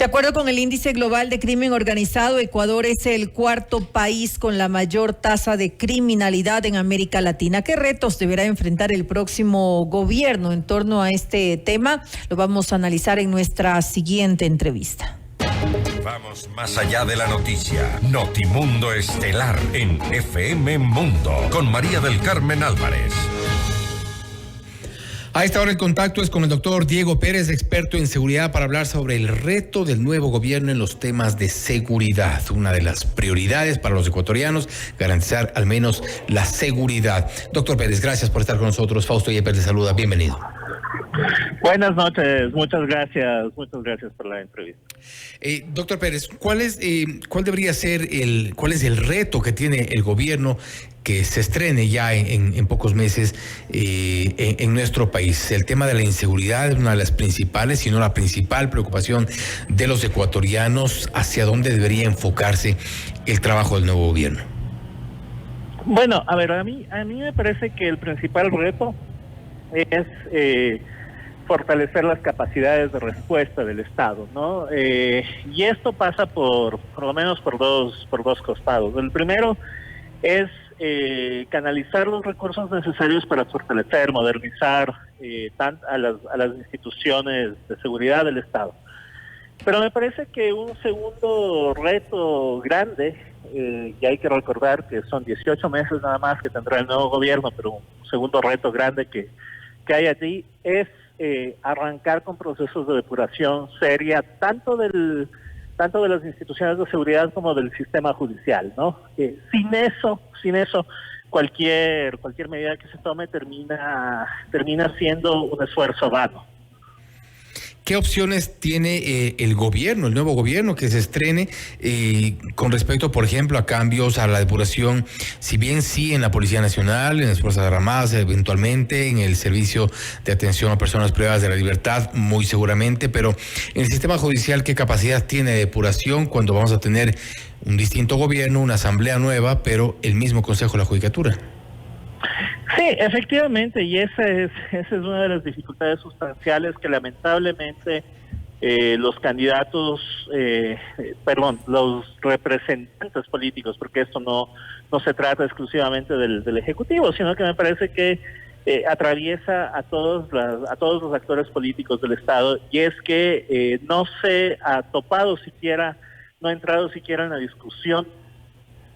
De acuerdo con el Índice Global de Crimen Organizado, Ecuador es el cuarto país con la mayor tasa de criminalidad en América Latina. ¿Qué retos deberá enfrentar el próximo gobierno en torno a este tema? Lo vamos a analizar en nuestra siguiente entrevista. Vamos más allá de la noticia. Notimundo Estelar en FM Mundo con María del Carmen Álvarez. A esta hora el contacto es con el doctor Diego Pérez, experto en seguridad, para hablar sobre el reto del nuevo gobierno en los temas de seguridad. Una de las prioridades para los ecuatorianos, garantizar al menos la seguridad. Doctor Pérez, gracias por estar con nosotros. Fausto Yepes le saluda, bienvenido. Buenas noches, muchas gracias por la entrevista. Doctor Pérez, ¿cuál es el reto que tiene el gobierno que se estrene ya en pocos meses en nuestro país? El tema de la inseguridad es una de las principales, si no la principal preocupación de los ecuatorianos. ¿Hacia dónde debería enfocarse el trabajo del nuevo gobierno? Bueno, a ver, a mí me parece que el principal reto es fortalecer las capacidades de respuesta del Estado, ¿no? Y esto pasa por lo menos por dos costados. El primero es canalizar los recursos necesarios para fortalecer, modernizar a las instituciones de seguridad del Estado. Pero me parece que un segundo reto grande, y hay que recordar que son 18 meses nada más que tendrá el nuevo gobierno, pero un segundo reto grande que hay allí es arrancar con procesos de depuración seria, tanto de las instituciones de seguridad como del sistema judicial, ¿no? Sin eso, cualquier medida que se tome termina siendo un esfuerzo vano. ¿Qué opciones tiene el nuevo gobierno que se estrene con respecto, por ejemplo, a cambios a la depuración? Si bien sí en la Policía Nacional, en las Fuerzas Armadas, eventualmente en el Servicio de Atención a Personas Privadas de la Libertad, muy seguramente, pero en el sistema judicial, ¿qué capacidad tiene de depuración cuando vamos a tener un distinto gobierno, una asamblea nueva, pero el mismo Consejo de la Judicatura? Sí, efectivamente, y esa es una de las dificultades sustanciales que lamentablemente los los representantes políticos, porque esto no se trata exclusivamente del Ejecutivo, sino que me parece que atraviesa a todos los actores políticos del Estado, y es que no se ha topado siquiera, no ha entrado siquiera en la discusión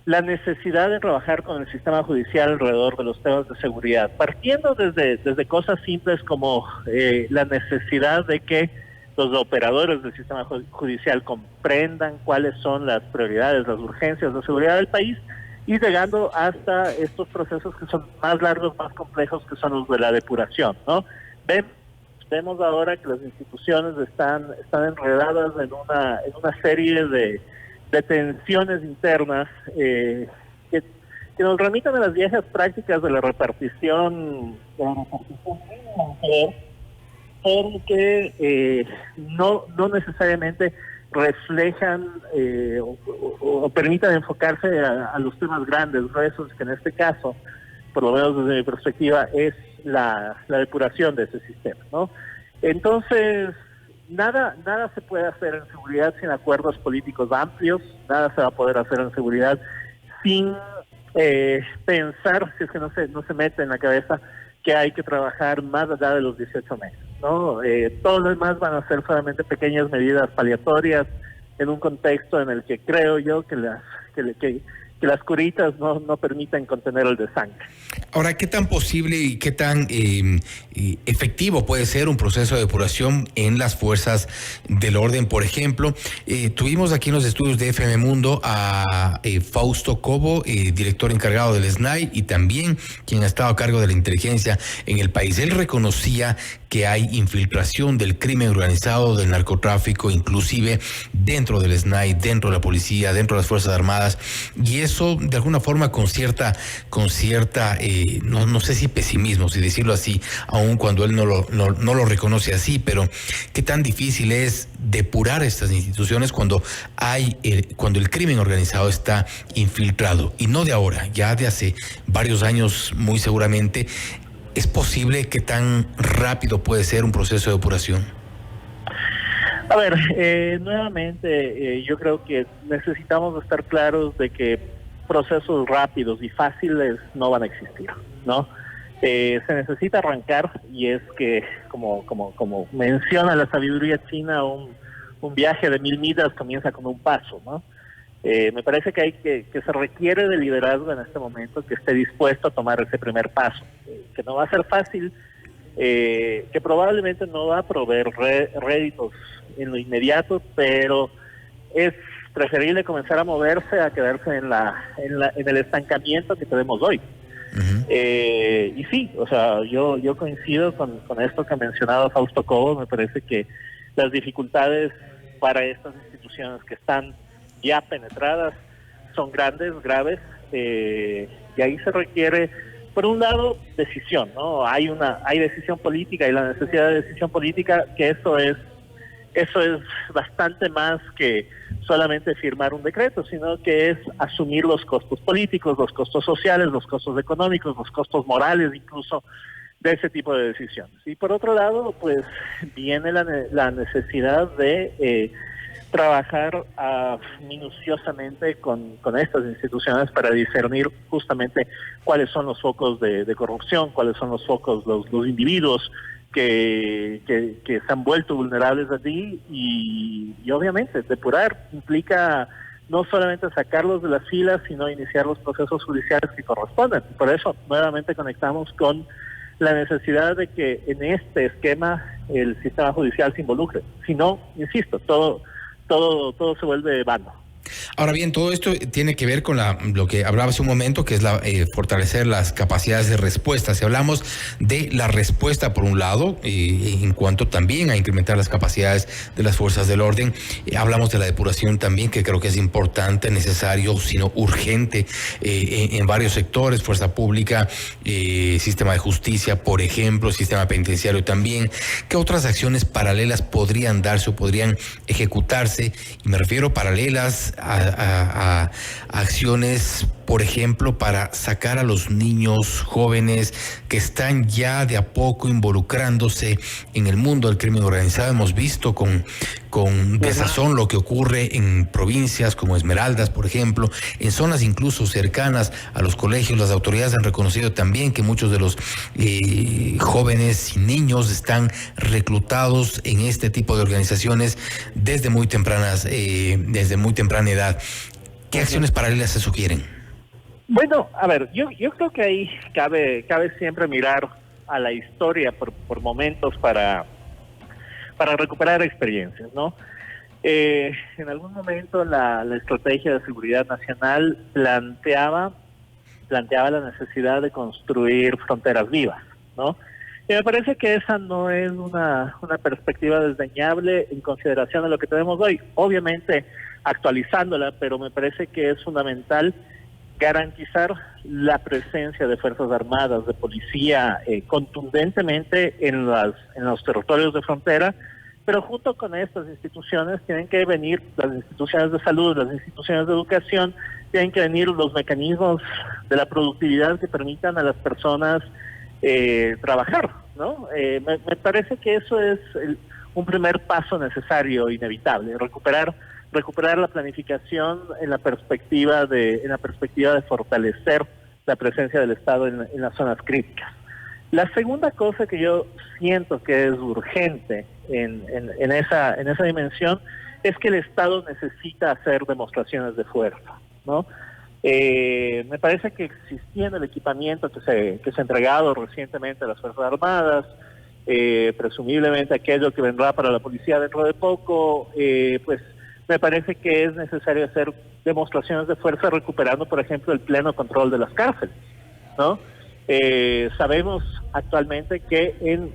la necesidad de trabajar con el sistema judicial alrededor de los temas de seguridad, partiendo desde cosas simples como la necesidad de que los operadores del sistema judicial comprendan cuáles son las prioridades, las urgencias de seguridad del país, y llegando hasta estos procesos que son más largos, más complejos, que son los de la depuración, ¿no? Vemos ahora que las instituciones están enredadas en una serie de tensiones internas que nos remiten a las viejas prácticas de la repartición que no necesariamente reflejan o permitan enfocarse a los temas grandes, gruesos, que en este caso, por lo menos desde mi perspectiva, es la depuración de ese sistema, ¿no? Entonces, Nada se puede hacer en seguridad sin acuerdos políticos amplios, nada se va a poder hacer en seguridad sin pensar, si es que no se mete en la cabeza, que hay que trabajar más allá de los 18 meses, ¿no? Todo lo demás van a ser solamente pequeñas medidas paliatorias en un contexto en el que creo yo que las curitas no permiten contener el desangre. Ahora, ¿qué tan posible y qué tan efectivo puede ser un proceso de depuración en las fuerzas del orden? Por ejemplo, tuvimos aquí en los estudios de FM Mundo a Fausto Cobo, director encargado del SNAI, y también quien ha estado a cargo de la inteligencia en el país. Él reconocía que hay infiltración del crimen organizado, del narcotráfico, inclusive dentro del SNAI, dentro de la policía, dentro de las Fuerzas Armadas, y eso de alguna forma con cierta no sé si pesimismo, si decirlo así, aun cuando él no lo reconoce así, pero qué tan difícil es depurar estas instituciones cuando el crimen organizado está infiltrado, y no de ahora, ya de hace varios años muy seguramente. ¿Es posible? ¿Qué tan rápido puede ser un proceso de depuración? A ver, nuevamente, yo creo que necesitamos estar claros de que procesos rápidos y fáciles no van a existir, ¿no? Se necesita arrancar, y es que, como menciona la sabiduría china, un viaje de 1000 millas comienza con un paso, ¿no? Me parece que se requiere de liderazgo en este momento, que esté dispuesto a tomar ese primer paso, que no va a ser fácil, que probablemente no va a proveer réditos en lo inmediato, pero es preferible comenzar a moverse a quedarse en el estancamiento que tenemos hoy. Uh-huh. Y sí, o sea, yo coincido con esto que ha mencionado Fausto Cobo. Me parece que las dificultades para estas instituciones que están ya penetradas son grandes, graves, y ahí se requiere, por un lado, decisión, ¿no? Hay decisión política y la necesidad de decisión política, que eso es bastante más que solamente firmar un decreto, sino que es asumir los costos políticos, los costos sociales, los costos económicos, los costos morales incluso de ese tipo de decisiones. Y por otro lado, pues viene la necesidad de trabajar minuciosamente con estas instituciones para discernir justamente cuáles son los focos de corrupción, cuáles son los focos, los individuos que se han vuelto vulnerables allí, y obviamente depurar implica no solamente sacarlos de las filas, sino iniciar los procesos judiciales que corresponden. Por eso nuevamente conectamos con la necesidad de que en este esquema el sistema judicial se involucre. Si no, insisto, todo se vuelve vano. Ahora bien, todo esto tiene que ver con lo que hablaba hace un momento, que es fortalecer las capacidades de respuesta. Si hablamos de la respuesta, por un lado, en cuanto también a incrementar las capacidades de las fuerzas del orden, hablamos de la depuración también, que creo que es importante, necesario, sino urgente, en varios sectores: fuerza pública, sistema de justicia, por ejemplo, sistema penitenciario también. ¿Qué otras acciones paralelas podrían darse o podrían ejecutarse? Y me refiero paralelas a acciones, por ejemplo, para sacar a los niños jóvenes que están ya de a poco involucrándose en el mundo del crimen organizado. Hemos visto con desazón lo que ocurre en provincias como Esmeraldas, por ejemplo, en zonas incluso cercanas a los colegios. Las autoridades han reconocido también que muchos de los jóvenes y niños están reclutados en este tipo de organizaciones desde muy temprana edad. ¿Qué acciones paralelas se sugieren? Bueno, a ver, yo creo que ahí cabe siempre mirar a la historia por momentos para recuperar experiencias, ¿no? En algún momento la estrategia de seguridad nacional planteaba la necesidad de construir fronteras vivas, ¿no? Y me parece que esa no es una perspectiva desdeñable en consideración de lo que tenemos hoy. Obviamente actualizándola, pero me parece que es fundamental garantizar la presencia de Fuerzas Armadas, de policía, contundentemente en los territorios de frontera, pero junto con estas instituciones tienen que venir las instituciones de salud, las instituciones de educación, tienen que venir los mecanismos de la productividad que permitan a las personas trabajar, ¿no? Me parece que eso es un primer paso necesario, inevitable, recuperar la planificación en la perspectiva de fortalecer la presencia del Estado en las zonas críticas. La segunda cosa que yo siento que es urgente en esa dimensión es que el Estado necesita hacer demostraciones de fuerza, ¿no? Me parece que existiendo el equipamiento que se ha entregado recientemente a las Fuerzas Armadas, presumiblemente aquello que vendrá para la policía dentro de poco, pues me parece que es necesario hacer demostraciones de fuerza recuperando, por ejemplo, el pleno control de las cárceles, ¿no? Sabemos actualmente que en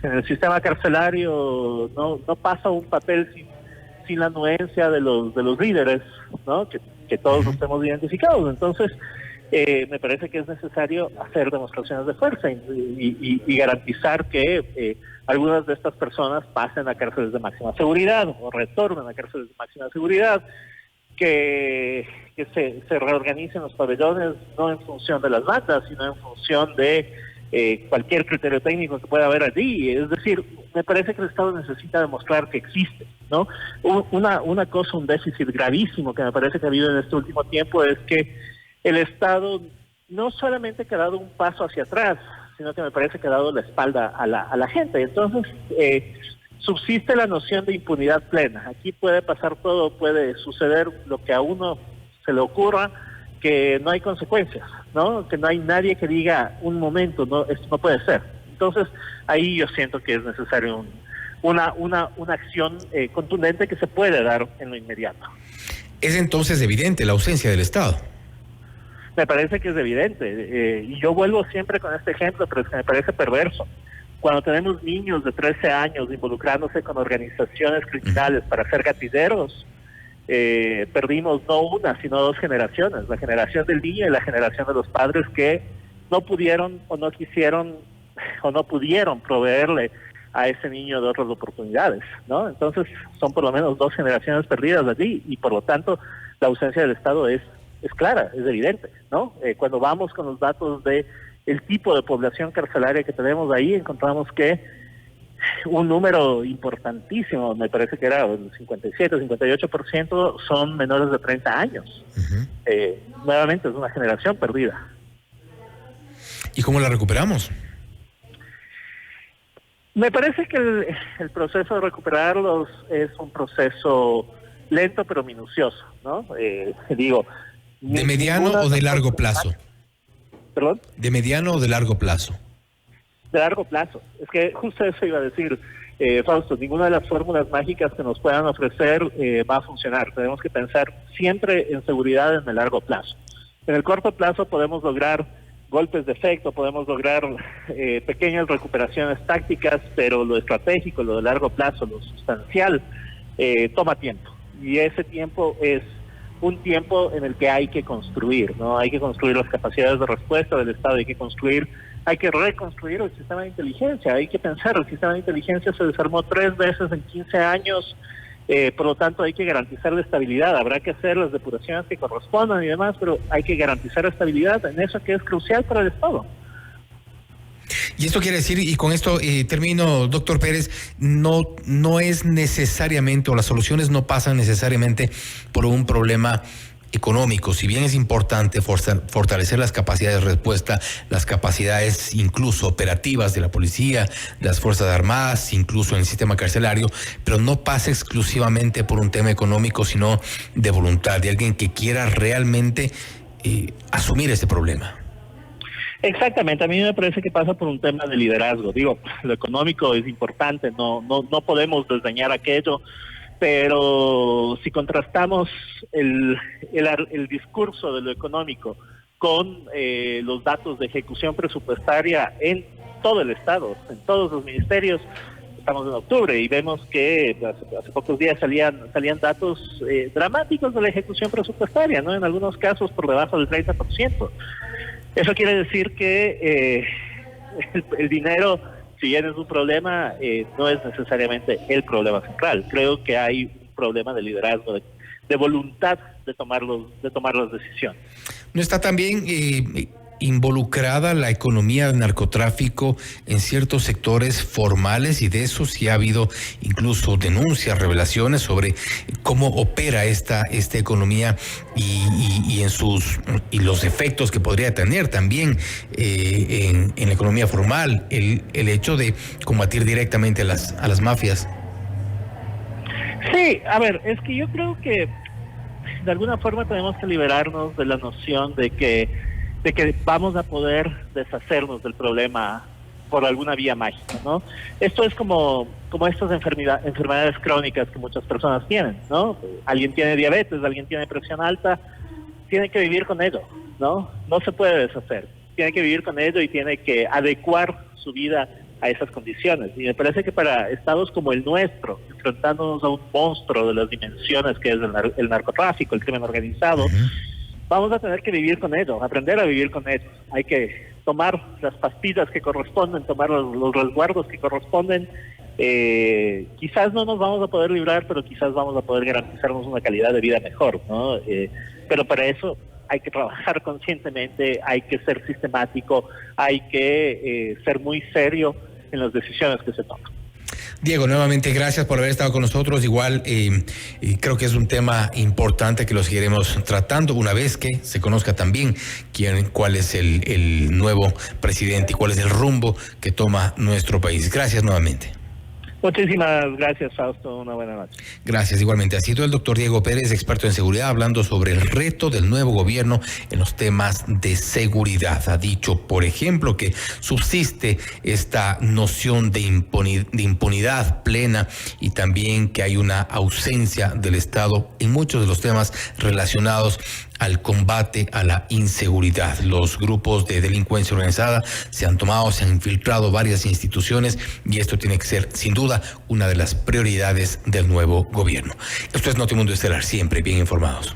el sistema carcelario no pasa un papel sin la anuencia de los líderes, ¿no? Que todos los tenemos identificados. Entonces, me parece que es necesario hacer demostraciones de fuerza y garantizar que algunas de estas personas pasen a cárceles de máxima seguridad o retornen a cárceles de máxima seguridad, que se reorganicen los pabellones no en función de las bandas, sino en función de cualquier criterio técnico que pueda haber allí. Es decir, me parece que el Estado necesita demostrar que existe, ¿no? Una cosa, un déficit gravísimo que me parece que ha habido en este último tiempo es que el Estado no solamente que ha dado un paso hacia atrás, sino que me parece que ha dado la espalda a la gente. Entonces, subsiste la noción de impunidad plena. Aquí puede pasar todo, puede suceder lo que a uno se le ocurra, que no hay consecuencias, ¿no? Que no hay nadie que diga un momento, no, esto no puede ser. Entonces, ahí yo siento que es necesario una acción contundente que se puede dar en lo inmediato. Es entonces evidente la ausencia del Estado. Me parece que es evidente, y yo vuelvo siempre con este ejemplo, pero es que me parece perverso. Cuando tenemos niños de 13 años involucrándose con organizaciones criminales para ser gatilleros, perdimos no una, sino 2 generaciones, la generación del niño y la generación de los padres que no pudieron o no quisieron o no pudieron proveerle a ese niño de otras oportunidades, ¿no? Entonces son por lo menos 2 generaciones perdidas allí y por lo tanto la ausencia del Estado es clara, es evidente, ¿no? Cuando vamos con los datos de el tipo de población carcelaria que tenemos ahí, encontramos que un número importantísimo, me parece que era el 57, 58% son menores de 30 años. Nuevamente es una generación perdida. ¿Y cómo la recuperamos? Me parece que el proceso de recuperarlos es un proceso lento pero minucioso, ¿no? Digo, ¿de mediano o de largo plazo? ¿Perdón? ¿De mediano o de largo plazo? De largo plazo. Es que justo eso iba a decir, Fausto, ninguna de las fórmulas mágicas que nos puedan ofrecer va a funcionar. Tenemos que pensar siempre en seguridad en el largo plazo. En el corto plazo podemos lograr golpes de efecto, podemos lograr pequeñas recuperaciones tácticas, pero lo estratégico, lo de largo plazo, lo sustancial, toma tiempo. Y ese tiempo es un tiempo en el que hay que construir, ¿no? Hay que construir las capacidades de respuesta del Estado, hay que reconstruir el sistema de inteligencia, hay que pensar, el sistema de inteligencia se desarmó 3 veces en 15 años, por lo tanto hay que garantizar la estabilidad, habrá que hacer las depuraciones que correspondan y demás, pero hay que garantizar la estabilidad en eso que es crucial para el Estado. Y esto quiere decir, y con esto termino, doctor Pérez, no es necesariamente, o las soluciones no pasan necesariamente por un problema económico. Si bien es importante fortalecer las capacidades de respuesta, las capacidades incluso operativas de la policía, de las Fuerzas Armadas, incluso en el sistema carcelario, pero no pasa exclusivamente por un tema económico, sino de voluntad, de alguien que quiera realmente asumir ese problema. Exactamente, a mí me parece que pasa por un tema de liderazgo. Digo, lo económico es importante, no podemos desdeñar aquello, pero si contrastamos el discurso de lo económico con los datos de ejecución presupuestaria en todo el Estado, en todos los ministerios, estamos en octubre y vemos que hace pocos días salían datos dramáticos de la ejecución presupuestaria, ¿no? En algunos casos por debajo del 30%. Eso quiere decir que el dinero, si bien es un problema, no es necesariamente el problema central. Creo que hay un problema de liderazgo, de voluntad de tomar las decisiones. ¿No está también involucrada la economía del narcotráfico en ciertos sectores formales, y de eso sí ha habido incluso denuncias, revelaciones sobre cómo opera esta economía y los efectos que podría tener también en la economía formal el hecho de combatir directamente a las mafias? Sí, a ver, es que yo creo que de alguna forma tenemos que liberarnos de la noción de que vamos a poder deshacernos del problema por alguna vía mágica, ¿no? Esto es como estas enfermedades crónicas que muchas personas tienen, ¿no? Alguien tiene diabetes, alguien tiene presión alta, tiene que vivir con ello, ¿no? No se puede deshacer, tiene que vivir con ello y tiene que adecuar su vida a esas condiciones. Y me parece que para estados como el nuestro, enfrentándonos a un monstruo de las dimensiones que es el narcotráfico, el crimen organizado, vamos a tener que vivir con ello, aprender a vivir con ello. Hay que tomar las pastillas que corresponden, tomar los resguardos que corresponden. Quizás no nos vamos a poder librar, pero quizás vamos a poder garantizarnos una calidad de vida mejor, ¿no? Pero para eso hay que trabajar conscientemente, hay que ser sistemático, hay que ser muy serio en las decisiones que se toman. Diego, nuevamente gracias por haber estado con nosotros. Igual creo que es un tema importante que lo seguiremos tratando una vez que se conozca también cuál es el nuevo presidente y cuál es el rumbo que toma nuestro país. Gracias nuevamente. Muchísimas gracias, Fausto. Una buena noche. Gracias, igualmente. Ha sido el doctor Diego Pérez, experto en seguridad, hablando sobre el reto del nuevo gobierno en los temas de seguridad. Ha dicho, por ejemplo, que subsiste esta noción de impunidad plena y también que hay una ausencia del Estado en muchos de los temas relacionados al combate a la inseguridad. Los grupos de delincuencia organizada se han infiltrado varias instituciones y esto tiene que ser, sin duda, una de las prioridades del nuevo gobierno. Esto es Notimundo Estelar, siempre bien informados.